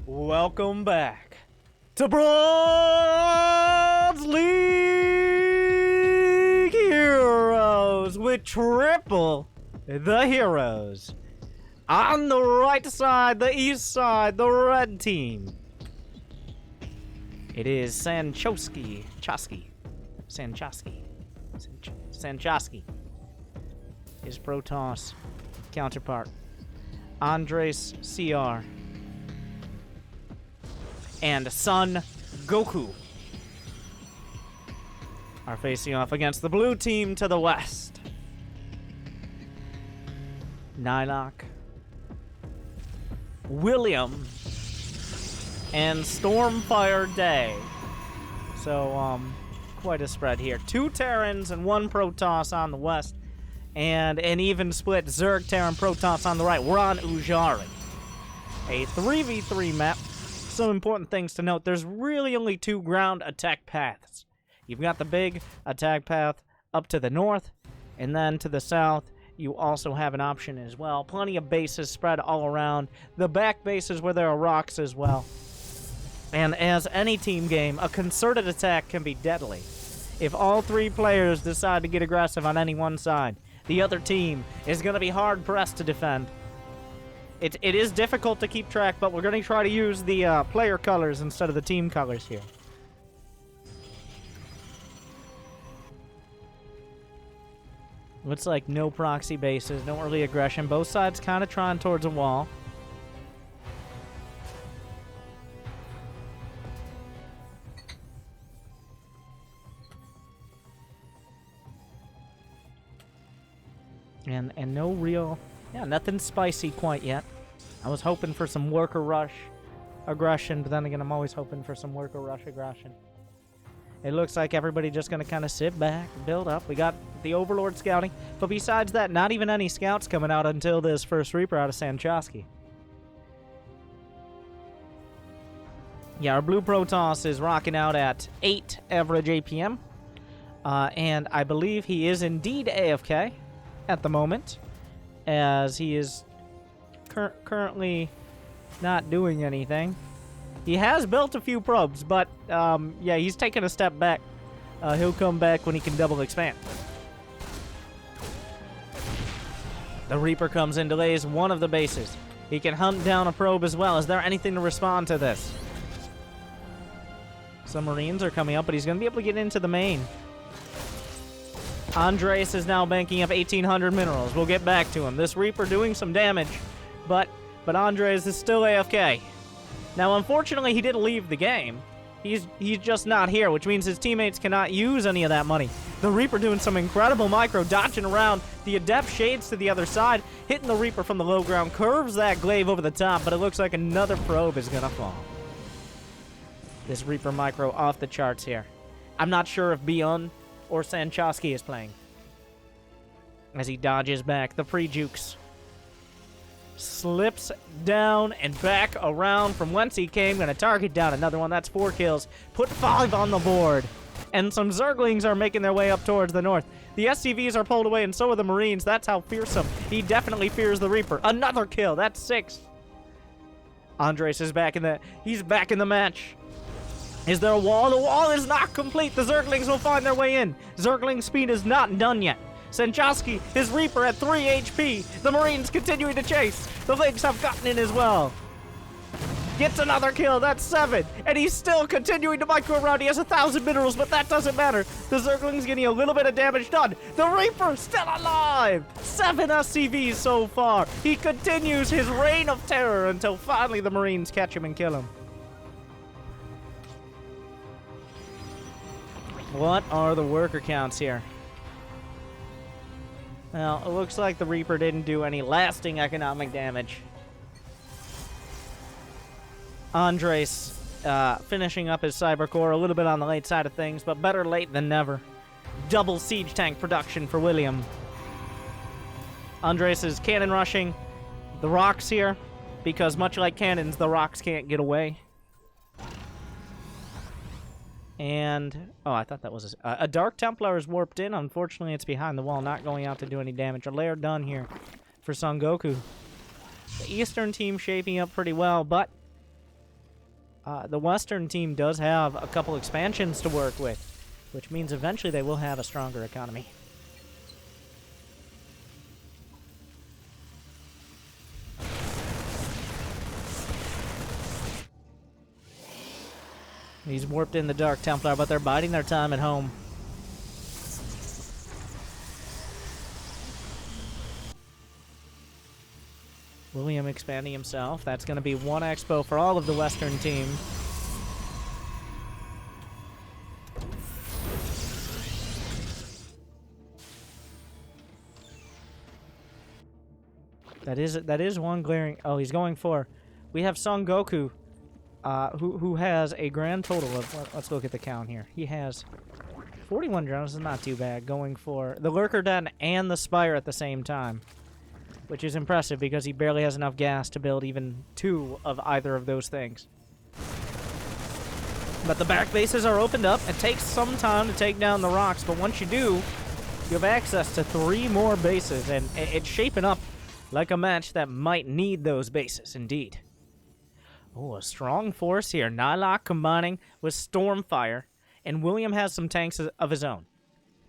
Welcome back to Bronze League Heroes with Triple the Heroes. On the right side, the east side, the red team. It is Sanchoski. His Protoss counterpart. Andres CR. And Son Goku are facing off against the blue team to the west. Nylok, William, and Stormfire Day. So, quite a spread here. 2 Terrans and 1 Protoss on the west, and an even split Zerg Terran Protoss on the right. We're on Ujari. A 3v3 map. Some important things to note. There's really only 2 ground attack paths. You've got the big attack path up to the north, and then to the south, you also have an option as well. Plenty of bases spread all around. The back bases where there are rocks as well. And as any team game, a concerted attack can be deadly. If all 3 players decide to get aggressive on any one side, the other team is going to be hard-pressed to defend. It is difficult to keep track, but we're going to try to use the player colors instead of the team colors here. Looks like no proxy bases, no early aggression. Both sides kind of trying towards a wall. And no real... Yeah, nothing spicy quite yet. I was hoping for some worker rush aggression, but then again, I'm always hoping for some worker rush aggression. It looks like everybody just going to kind of sit back, build up. We got the Overlord scouting, but besides that, not even any scouts coming out until this first Reaper out of Sanchoski. Yeah, our blue Protoss is rocking out at 8 average APM, and I believe he is indeed AFK at the moment, as he is currently not doing anything. He has built a few probes, but yeah, he's taken a step back. He'll come back when he can double expand. The Reaper comes in, delays one of the bases. He can hunt down a probe as well. Is there anything to respond to this? Some Marines are coming up, but he's going to be able to get into the main. Andres is now banking up 1,800 minerals. We'll get back to him. This Reaper doing some damage, but Andres is still AFK. Now, unfortunately, he didn't leave the game. He's just not here, which means his teammates cannot use any of that money. The Reaper doing some incredible micro, dodging around. The Adept shades to the other side, hitting the Reaper from the low ground, curves that glaive over the top, but it looks like another probe is going to fall. This Reaper micro off the charts here. I'm not sure if Beyond or Sanchoski is playing. As he dodges back, the pre-jukes. Slips down and back around from whence he came. Gonna target down another one. That's 4 kills. Put 5 on the board. And some Zerglings are making their way up towards the north. The SCVs are pulled away, and so are the Marines. That's how fearsome. He definitely fears the Reaper. Another kill. That's 6. Andres is back in the... He's back in the match. Is there a wall? The wall is not complete. The Zerglings will find their way in. Zergling speed is not done yet. Sanchoski, his Reaper at 3 HP. The Marines continuing to chase. The Lynx have gotten in as well. Gets another kill. That's 7. And he's still continuing to micro around. He has 1,000 minerals, but that doesn't matter. The Zergling's getting a little bit of damage done. The Reaper still alive. 7 SCVs so far. He continues his reign of terror until finally the Marines catch him and kill him. What are the worker counts here? Well, it looks like the Reaper didn't do any lasting economic damage. Andres finishing up his Cybercore, a little bit on the late side of things, but better late than never. Double siege tank production for William. Andres is cannon rushing the rocks here. because much like cannons, the rocks can't get away. And, oh, I thought that was a Dark Templar is warped in. Unfortunately, it's behind the wall, not going out to do any damage. A lair done here for Son Goku. The Eastern team shaping up pretty well, but the Western team does have a couple expansions to work with, which means eventually they will have a stronger economy. He's warped in the Dark Templar, but they're biding their time at home. William expanding himself. That's going to be one expo for all of the Western team. That is one glaring... Oh, he's going for... We have Son Goku, who has a grand total of... Let's look at the count here. He has 41 drones, is not too bad, going for the Lurker Den and the Spire at the same time. Which is impressive because he barely has enough gas to build even 2 of either of those things. But the back bases are opened up. It takes some time to take down the rocks, but once you do, you have access to 3 more bases, and it's shaping up like a match that might need those bases, indeed. Oh, a strong force here. Nylok combining with Stormfire, and William has some tanks of his own.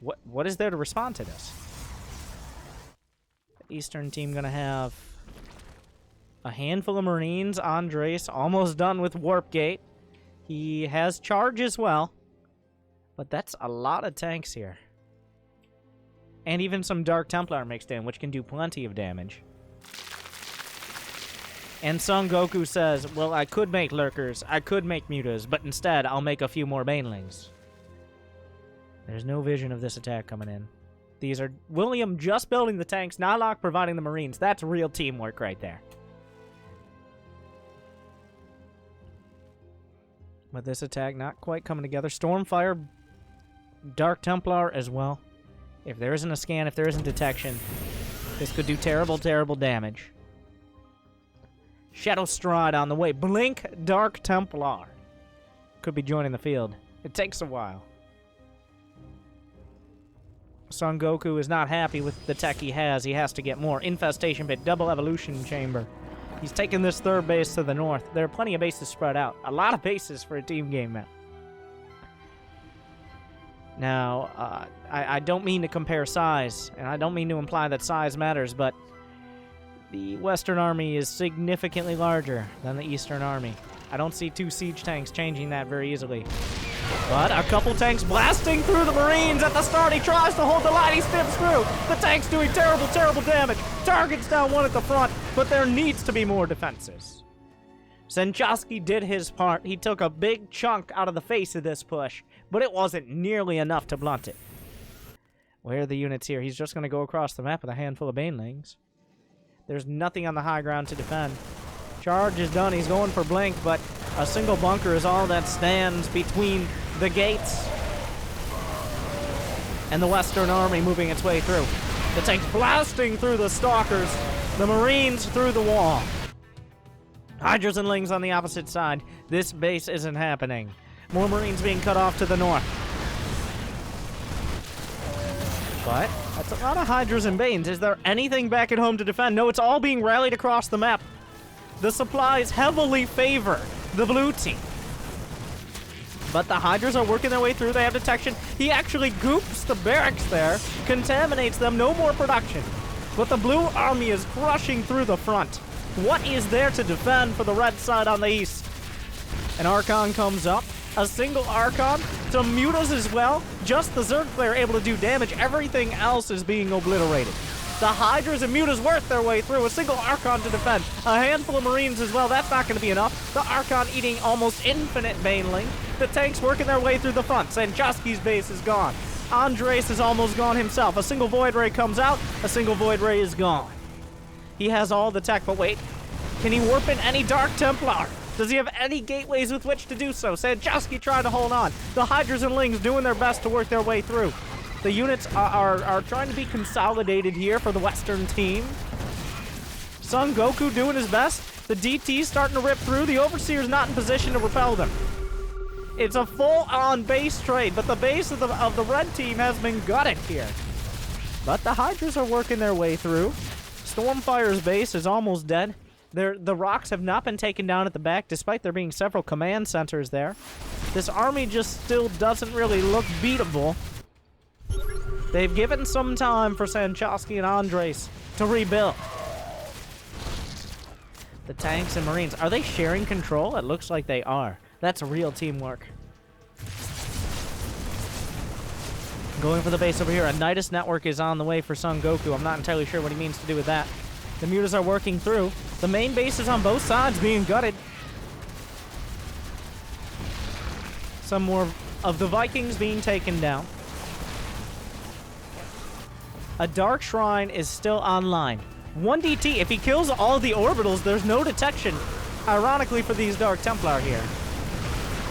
What is there to respond to this? The Eastern team gonna have a handful of Marines. Andres almost done with Warp Gate. He has charge as well, but that's a lot of tanks here. And even some Dark Templar mixed in, which can do plenty of damage. And Son Goku says, well, I could make Lurkers, I could make Mutas, but instead I'll make a few more Banelings. There's no vision of this attack coming in. These are William just building the tanks, Nylok providing the Marines. That's real teamwork right there. But this attack not quite coming together. Stormfire, Dark Templar as well. If there isn't a scan, if there isn't detection, this could do terrible, terrible damage. Shadow Stride on the way. Blink Dark Templar. Could be joining the field. It takes a while. Son Goku is not happy with the tech he has. He has to get more. Infestation Pit, Double Evolution Chamber. He's taking this 3rd base to the north. There are plenty of bases spread out. A lot of bases for a team game map. Now, I don't mean to compare size, and I don't mean to imply that size matters, but the Western Army is significantly larger than the Eastern Army. I don't see 2 siege tanks changing that very easily. But a couple tanks blasting through the Marines at the start. He tries to hold the line. He snips through. The tank's doing terrible, terrible damage. Targets down 1 at the front, but there needs to be more defenses. Senchowski did his part. He took a big chunk out of the face of this push, but it wasn't nearly enough to blunt it. Where are the units here? He's just going to go across the map with a handful of Banelings. There's nothing on the high ground to defend. Charge is done. He's going for Blink, but a single bunker is all that stands between the gates and the Western Army moving its way through. The tanks blasting through the Stalkers, the Marines through the wall. Hydras and Lings on the opposite side. This base isn't happening. More Marines being cut off to the north. But that's a lot of Hydras and Banes. Is there anything back at home to defend? No, it's all being rallied across the map. The supplies heavily favor the blue team. But the Hydras are working their way through. They have detection. He actually goops the barracks there, contaminates them. No more production. But the blue army is crushing through the front. What is there to defend for the red side on the east? An Archon comes up. A single Archon. Some Mutas as well. Just the Zerg player able to do damage. Everything else is being obliterated. The Hydras and Mutas work their way through. A single Archon to defend. A handful of Marines as well. That's not going to be enough. The Archon eating almost infinite Baneling. The tanks working their way through the front. Sanchowski's base is gone. Andres is almost gone himself. A single Void Ray comes out. A single Void Ray is gone. He has all the tech, but wait. Can he warp in any Dark Templar? Does he have any gateways with which to do so? Sanchowski trying to hold on. The Hydras and Lings doing their best to work their way through. The units are trying to be consolidated here for the Western team. Son Goku doing his best. The DT's starting to rip through. The Overseer's not in position to repel them. It's a full-on base trade, but the base of the red team has been gutted here. But the Hydras are working their way through. Stormfire's base is almost dead. The rocks have not been taken down at the back, despite there being several command centers there. This army just still doesn't really look beatable. They've given some time for Sanchowski and Andres to rebuild. The tanks and Marines, are they sharing control? It looks like they are. That's real teamwork. Going for the base over here. A Nidus network is on the way for Son Goku. I'm not entirely sure what he means to do with that. The mutas are working through. The main base is on both sides being gutted. Some more of the Vikings being taken down. A Dark Shrine is still online. 1 DT, if he kills all the orbitals, there's no detection, ironically, for these Dark Templar here.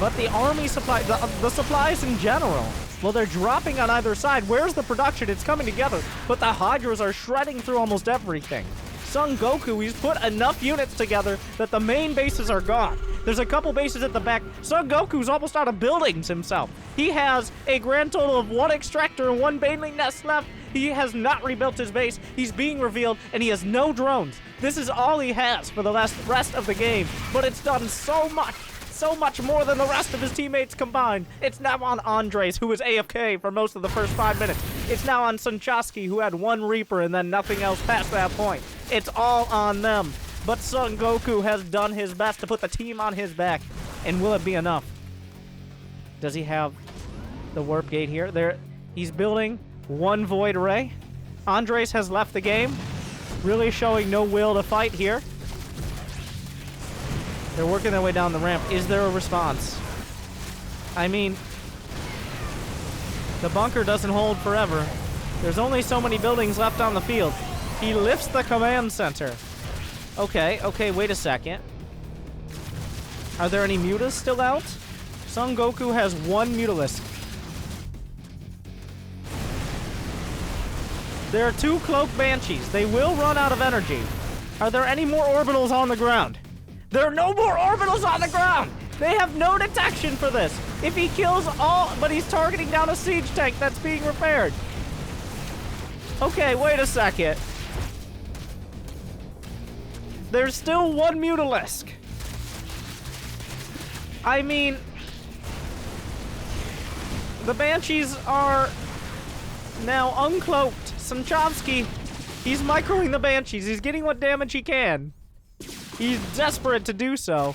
But the army supply, the supplies in general, well, they're dropping on either side. Where's the production? It's coming together. But the Hydras are shredding through almost everything. Son Goku, he's put enough units together that the main bases are gone. There's a couple bases at the back. Son Goku's almost out of buildings himself. He has a grand total of 1 extractor and 1 baneling nest left. He has not rebuilt his base. He's being revealed, and he has no drones. This is all he has for the rest of the game, but it's done so much more than the rest of his teammates combined. It's now on Andres, who was AFK for most of the first 5 minutes. It's now on Sanchowski, who had 1 Reaper and then nothing else past that point. It's all on them. But Son Goku has done his best to put the team on his back. And will it be enough? Does he have the warp gate here? He's building 1 Void Ray. Andres has left the game, really showing no will to fight here. They're working their way down the ramp. Is there a response? I mean, the bunker doesn't hold forever. There's only so many buildings left on the field. He lifts the command center. Okay, wait a second. Are there any mutas still out? Son Goku has 1 mutalisk. There are 2 cloaked banshees. They will run out of energy. Are there any more orbitals on the ground? There are no more orbitals on the ground! They have no detection for this. If he kills all, but he's targeting down a siege tank that's being repaired. Okay, wait a second. There's still 1 mutalisk. I mean, the banshees are now uncloaked. Sanchowski, he's microing the banshees. He's getting what damage he can. He's desperate to do so.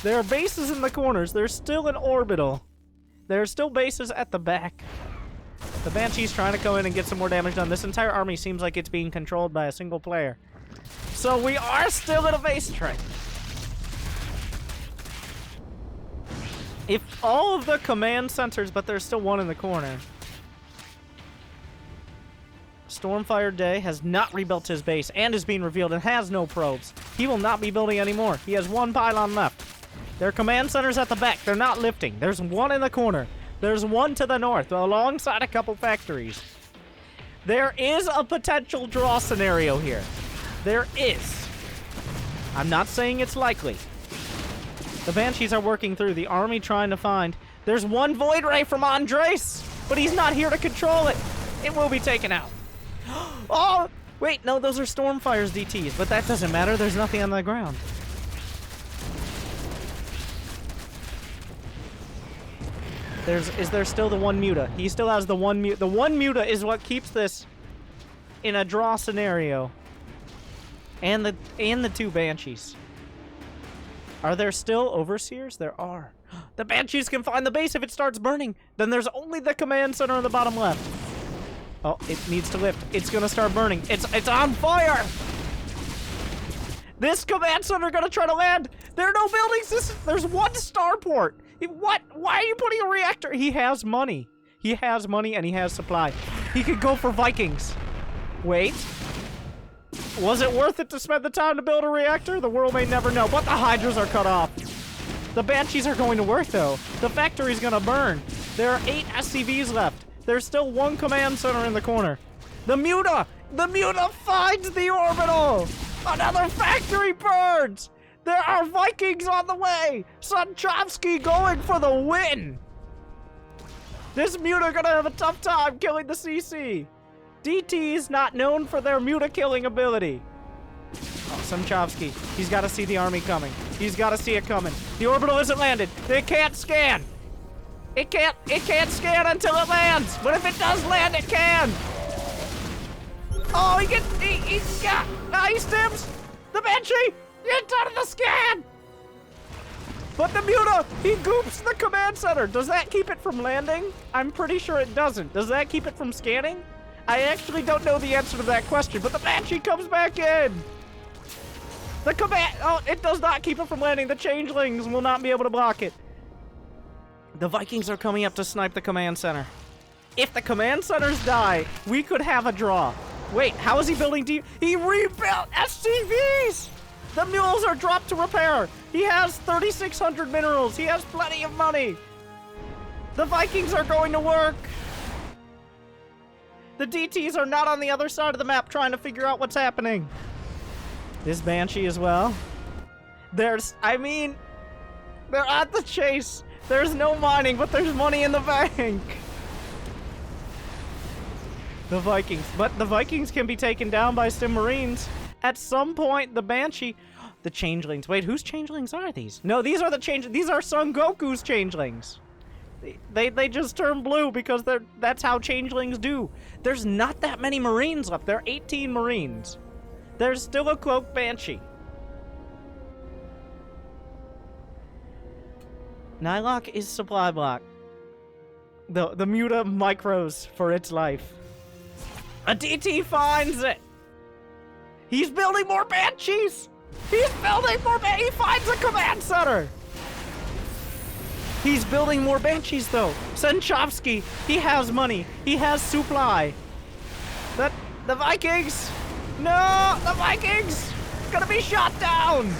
There are bases in the corners. There's still an orbital. There are still bases at the back. The Banshee's trying to go in and get some more damage done. This entire army seems like it's being controlled by a single player. So we are still in a base trade. If all of the command centers, but there's still 1 in the corner. Stormfire Day has not rebuilt his base and is being revealed and has no probes. He will not be building anymore. He has 1 pylon left. There are command centers at the back. They're not lifting. There's 1 in the corner. There's 1 to the north alongside a couple factories. There is a potential draw scenario here. There is. I'm not saying it's likely. The Banshees are working through. The army trying to find. There's 1 Void Ray from Andres, but he's not here to control it. It will be taken out. Oh, wait, no, those are Stormfire's DTs, but that doesn't matter. There's nothing on the ground. Is there still the 1 muta? He still has the 1 muta. The 1 muta is what keeps this in a draw scenario. And the 2 Banshees. Are there still Overseers? There are. The Banshees can find the base if it starts burning. Then there's only the command center on the bottom left. Oh, it needs to lift. It's gonna start burning. It's on fire! This command center gonna try to land. There are no buildings. There's 1 starport. What? Why are you putting a reactor? He has money. He has money and he has supply. He could go for Vikings. Wait. Was it worth it to spend the time to build a reactor? The world may never know, but the Hydras are cut off. The Banshees are going to work, though. The factory's gonna burn. There are 8 SCVs left. There's still 1 command center in the corner. The Muta! The Muta finds the orbital! Another factory burns! There are Vikings on the way! Sunchovsky going for the win! This Muta gonna have a tough time killing the CC. DT's not known for their Muta killing ability. Oh, Sunchovsky, he's gotta see the army coming. He's gotta see it coming. The orbital isn't landed. They can't scan. It can't scan until it lands. But if it does land, it can. Oh, he stims the Banshee. It's out of the scan. But the Muta, he goops the command center. Does that keep it from landing? I'm pretty sure it doesn't. Does that keep it from scanning? I actually don't know the answer to that question, but the Banshee comes back in. The command, oh, it does not keep it from landing. The changelings will not be able to block it. The Vikings are coming up to snipe the command center. If the command centers die, we could have a draw. Wait, how is he building he rebuilt SCVs! The mules are dropped to repair. He has 3,600 minerals. He has plenty of money. The Vikings are going to work. The DTs are not on the other side of the map trying to figure out what's happening. This Banshee as well. They're at the chase. There's no mining, but there's money in the bank. The Vikings can be taken down by Stim Marines. At some point, the Banshee... The changelings. Wait, whose changelings are these? No, these are these are Son Goku's changelings. They just turn blue because that's how changelings do. There's not that many Marines left. There are 18 Marines. There's still a cloaked Banshee. Nylock is supply block. The Muta micros for its life. A DT finds it. He's building more Banshees. He finds a command center. He's building more Banshees though. Sunchovsky, he has money. He has supply. The Vikings. No, the Vikings gonna be shot down.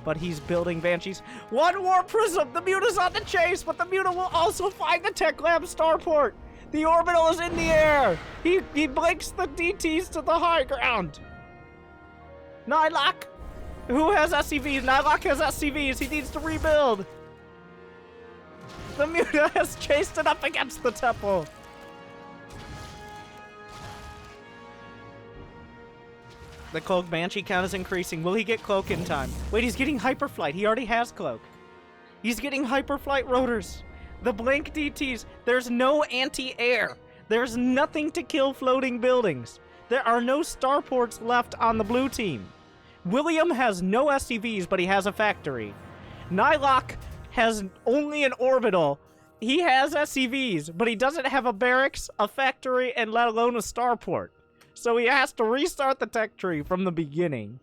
But he's building Banshees. One more prism. The Muta's on the chase, but the Muta will also find the Tech Lab starport. The orbital is in the air. He blinks the DTs to the high ground. Nylock, who has SCVs? Nylock has SCVs. He needs to rebuild. The Muta has chased it up against the temple. The Cloak Banshee count is increasing. Will he get Cloak in time? Wait, he's getting Hyperflight. He already has Cloak. He's getting Hyperflight rotors. The Blink DTs. There's no anti-air. There's nothing to kill floating buildings. There are no starports left on the blue team. William has no SCVs, but he has a factory. Nylock has only an orbital. He has SCVs, but he doesn't have a barracks, a factory, and let alone a starport. So he has to restart the tech tree from the beginning.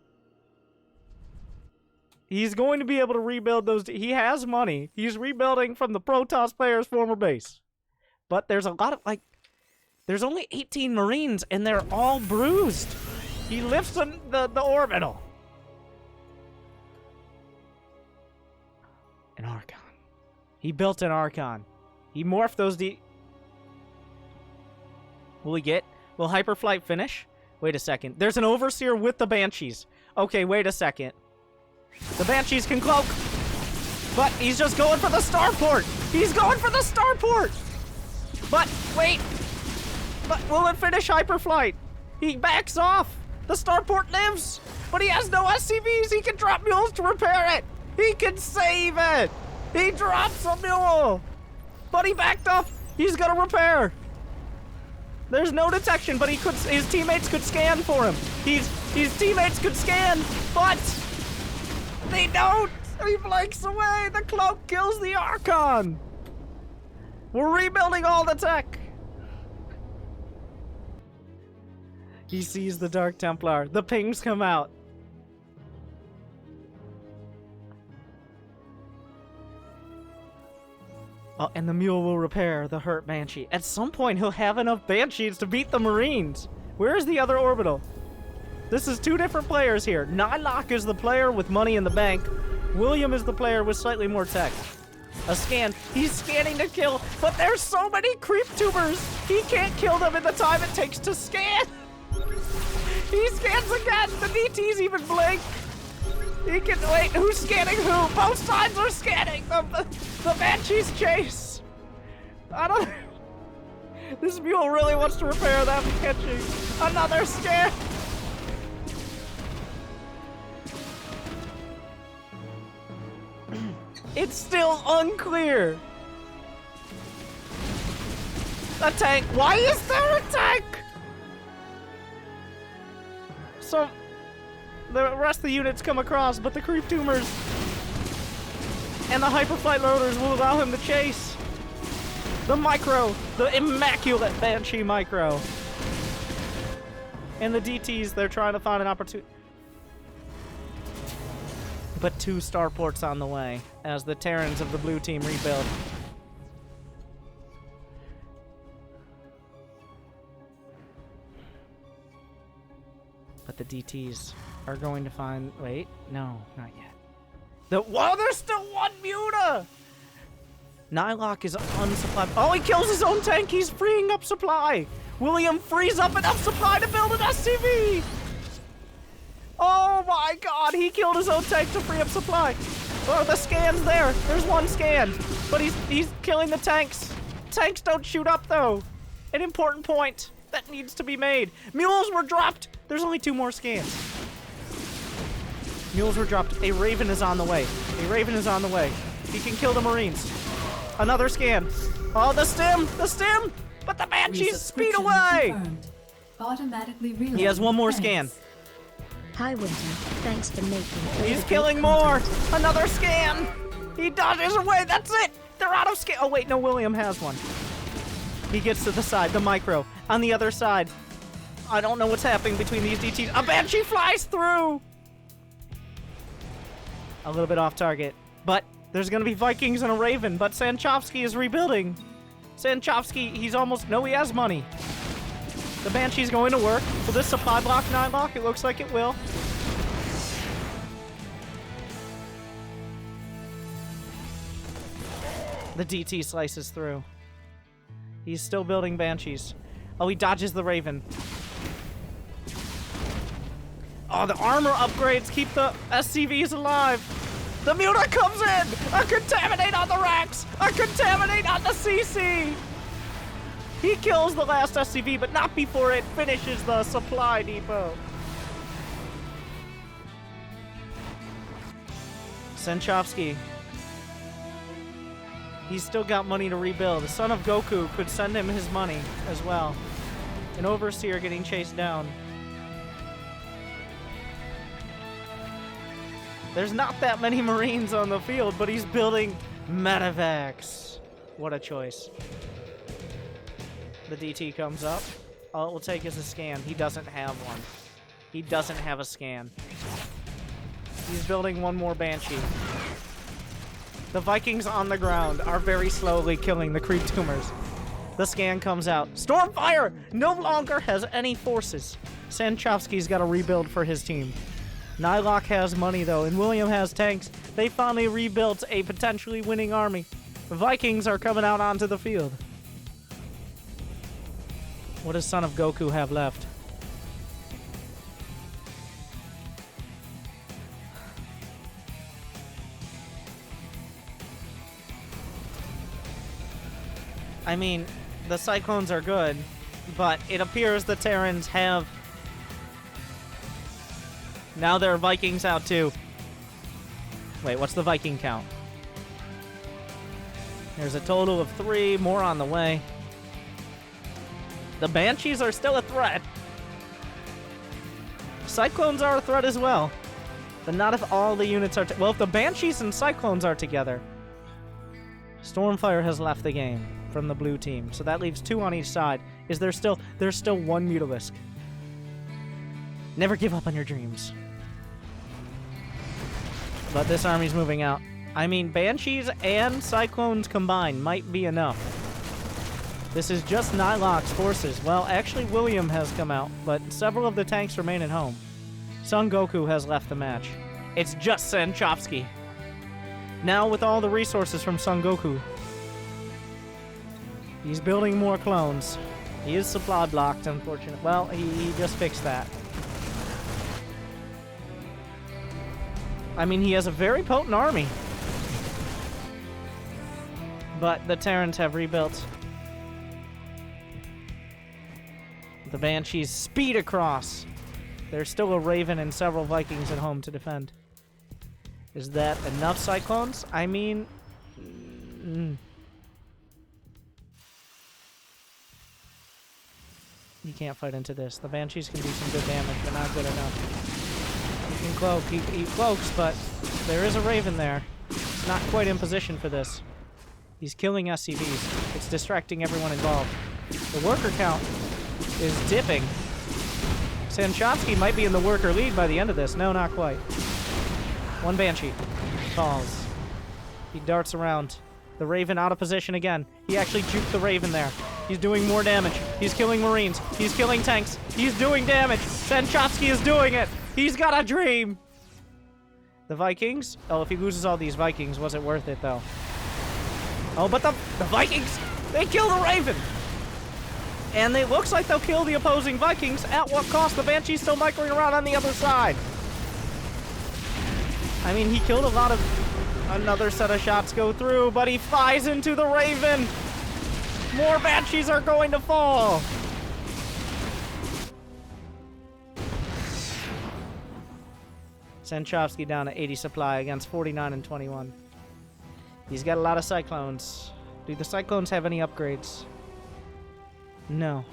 He's going to be able to rebuild those. He has money. He's rebuilding from the Protoss player's former base. But there's a lot of, there's only 18 Marines, and they're all bruised. He lifts the orbital. An Archon. He built an Archon. He morphed those Will he get? Will Hyperflight finish? Wait a second. There's an Overseer with the Banshees. Okay, wait a second. The Banshees can cloak. But he's just going for the starport. He's going for the starport. But, wait. But will it finish Hyperflight? He backs off. The starport lives. But he has no SCVs. He can drop mules to repair it. He can save it. He drops a mule. But he backed off. He's gonna repair. There's no detection, but his teammates could scan for him. His teammates could scan, but they don't. He blinks away. The cloak kills the Archon. We're rebuilding all the tech. He sees the Dark Templar. The pings come out. Oh, and the mule will repair the hurt Banshee. At some point, he'll have enough Banshees to beat the Marines. Where's the other orbital? This is two different players here. Nylock is the player with money in the bank. William is the player with slightly more tech. A scan. He's scanning to kill, but there's so many creep tubers. He can't kill them in the time it takes to scan. He scans again! The DTs even blink! He can- wait, who's scanning who? Both sides are scanning! The Banshees chase! I don't- This mule really wants to repair that Banshee. Another scan! It's still unclear! A tank! Why is there a tank?! So, the rest of the units come across, but the creep tumors and the hyperflight loaders will allow him to chase. The micro, the immaculate Banshee micro. And the DTs, they're trying to find an opportunity. But 2 starports on the way as the Terrans of the blue team rebuild. But the DTs are going to find... Wait, no, not yet. Whoa, there's still 1 Muta! Nylok is unsupplied. Oh, he kills his own tank. He's freeing up supply. William frees up enough supply to build an SCV. Oh my god, he killed his own tank to free up supply. Oh, the scan's there. There's 1 scan. But he's killing the tanks. Tanks don't shoot up, though. An important point that needs to be made. Mules were dropped. There's only 2 more scans. Mules were dropped. A Raven is on the way. A Raven is on the way. He can kill the Marines. Another scan. Oh, the stim! The stim! But the Banshees speed away! Automatically he has 1 more scan. Hi, Winter. Thanks for making. He's killing more! Another scan! He dodges away! That's it! They're out of scan! Oh, wait, no, William has 1. He gets to the side, the micro. On the other side. I don't know what's happening between these DTs. A Banshee flies through! A little bit off target. But there's gonna be Vikings and a Raven, but Sanchovsky is rebuilding. Sanchovsky, he's almost... No, he has money. The Banshee's going to work. Will this supply block Nylok? It looks like it will. The DT slices through. He's still building Banshees. Oh, he dodges the Raven. Oh, the armor upgrades keep the SCVs alive. The Muta comes in! A contaminate on the Rex! A contaminate on the CC! He kills the last SCV, but not before it finishes the supply depot. Sanchovsky. He's still got money to rebuild. The son of Goku could send him his money as well. An overseer getting chased down. There's not that many Marines on the field, but he's building medevacs. What a choice. The DT comes up. All it will take is a scan. He doesn't have one. He doesn't have a scan. He's building 1 more Banshee. The Vikings on the ground are very slowly killing the creep tumors. The scan comes out. Stormfire no longer has any forces. Sanchovsky's got to rebuild for his team. Nylok has money, though, and William has tanks. They finally rebuilt a potentially winning army. The Vikings are coming out onto the field. What does Son of Goku have left? I mean, the Cyclones are good, but it appears the Terrans have... Now there are Vikings out too. Wait, what's the Viking count? There's a total of 3, more on the way. The Banshees are still a threat. Cyclones are a threat as well. But not if all the units are... Well, if the Banshees and Cyclones are together. Stormfire has left the game from the blue team. So that leaves 2 on each side. Is there still... There's still 1 Mutalisk. Never give up on your dreams. But this army's moving out. I mean, Banshees and Cyclones combined might be enough. This is just Nylok's forces. Well, actually, William has come out, but several of the tanks remain at home. Son Goku has left the match. It's just Sanchovsky. Now, with all the resources from Son Goku, he's building more clones. He is supply blocked, unfortunately. Well, he just fixed that. I mean, he has a very potent army. But the Terrans have rebuilt. The Banshees speed across. There's still a Raven and several Vikings at home to defend. Is that enough Cyclones? I mean... You can't fight into this. The Banshees can do some good damage, but not good enough. He can cloak. He cloaks, but there is a Raven there. He's not quite in position for this. He's killing SCVs. It's distracting everyone involved. The worker count is dipping. Sanchovsky might be in the worker lead by the end of this. No, not quite. One Banshee falls. He darts around. The Raven out of position again. He actually juked the Raven there. He's doing more damage. He's killing Marines. He's killing tanks. He's doing damage. Sanchovsky is doing it. He's got a dream. The Vikings? Oh, if he loses all these Vikings, was it worth it, though? Oh, but the Vikings, they kill the Raven. And it looks like they'll kill the opposing Vikings. At what cost? The Banshee's still microing around on the other side. I mean, he killed a lot of... Another set of shots go through, but he flies into the Raven. More Banshees are going to fall. Sanchovsky down to 80 supply against 49 and 21. He's got a lot of Cyclones. Do the Cyclones have any upgrades? No.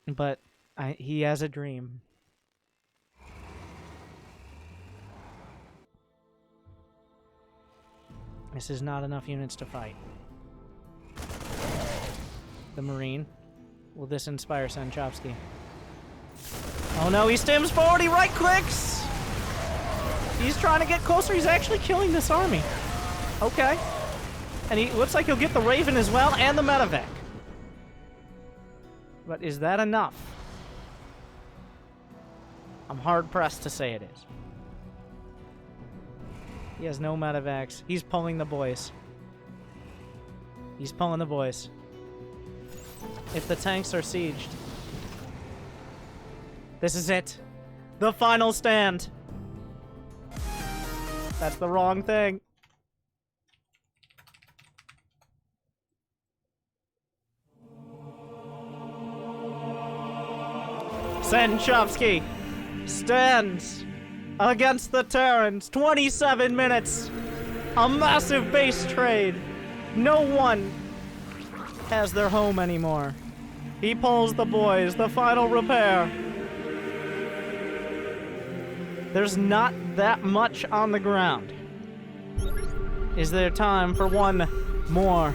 But he has a dream. This is not enough units to fight. The Marine. Will this inspire Sanchovsky? Oh no, he stims forward, he right clicks! He's trying to get closer, he's actually killing this army. Okay. And he looks like he'll get the Raven as well, and the Medevac. But is that enough? I'm hard-pressed to say it is. He has no Medevacs. He's pulling the boys. He's pulling the boys. If the tanks are sieged... This is it. The final stand. That's the wrong thing. Sanchovsky stands against the Terrans. 27 minutes. A massive base trade. No one has their home anymore. He pulls the boys. The final repair. There's not that much on the ground. Is there time for one more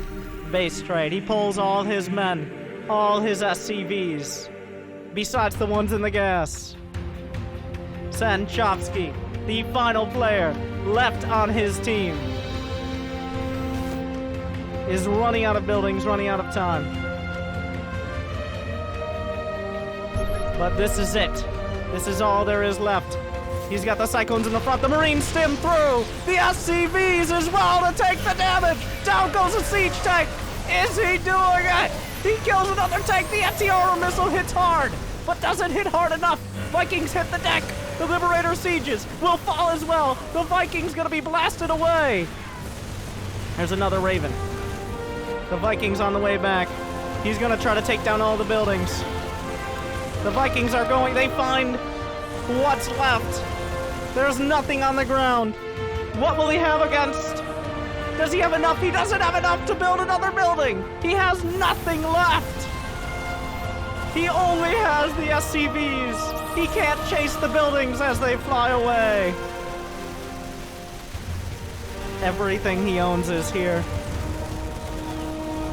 base trade? He pulls all his men, all his SCVs, besides the ones in the gas. Sanchovsky, the final player left on his team, is running out of buildings, running out of time. But this is it. This is all there is left. He's got the Cyclones in the front. The Marines stim through. The SCVs as well to take the damage. Down goes a siege tank. Is he doing it? He kills another tank. The anti-armor missile hits hard, but doesn't hit hard enough. Vikings hit the deck. The Liberator sieges will fall as well. The Vikings gonna be blasted away. There's another Raven. The Vikings on the way back. He's gonna try to take down all the buildings. The Vikings are going. They find what's left. There's nothing on the ground. What will he have against? Does he have enough? He doesn't have enough to build another building. He has nothing left. He only has the SCVs. He can't chase the buildings as they fly away. Everything he owns is here.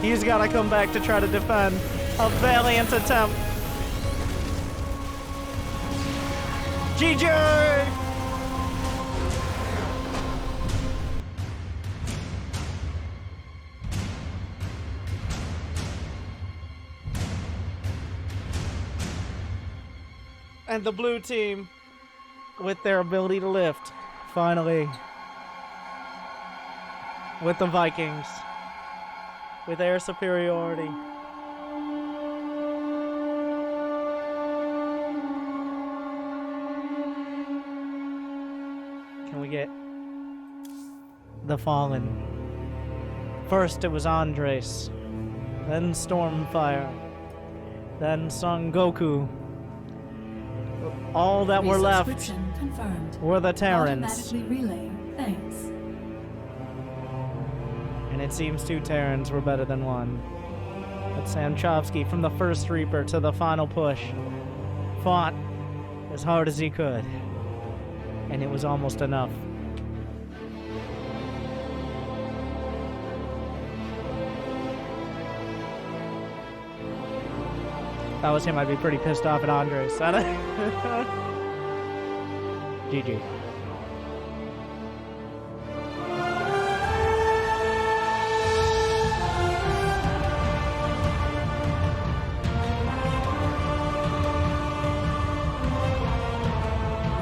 He's got to come back to try to defend. A valiant attempt. GG! And the blue team, with their ability to lift, finally, with the Vikings, with air superiority, we get the Fallen. First it was Andres, then Stormfire, then Son Goku. All that were left confirmed. were the Terrans. Automatically relay. Thanks. And it seems 2 Terrans were better than 1. But Samchovsky, from the first Reaper to the final push, fought as hard as he could. And it was almost enough. If that was him, I'd be pretty pissed off at Andres. GG.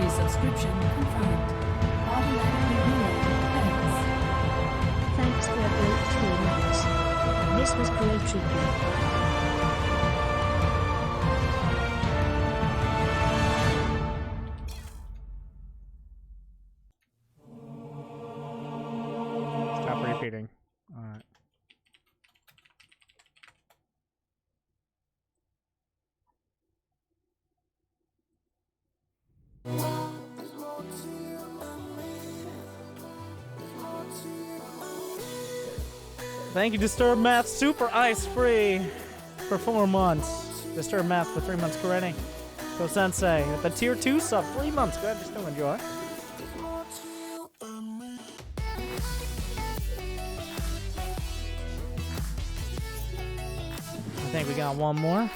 Resubscription confirmed. Automatically relay. Thanks. Thanks for a great 3 months. This was great tribute. Stop repeating. Alright. Thank you, Disturb Math, super ice free for 4 months. Disturb Math for 3 months, Kareni. Go Sensei with the tier 2 sub, 3 months. Go ahead, just still enjoy. I think we got one more.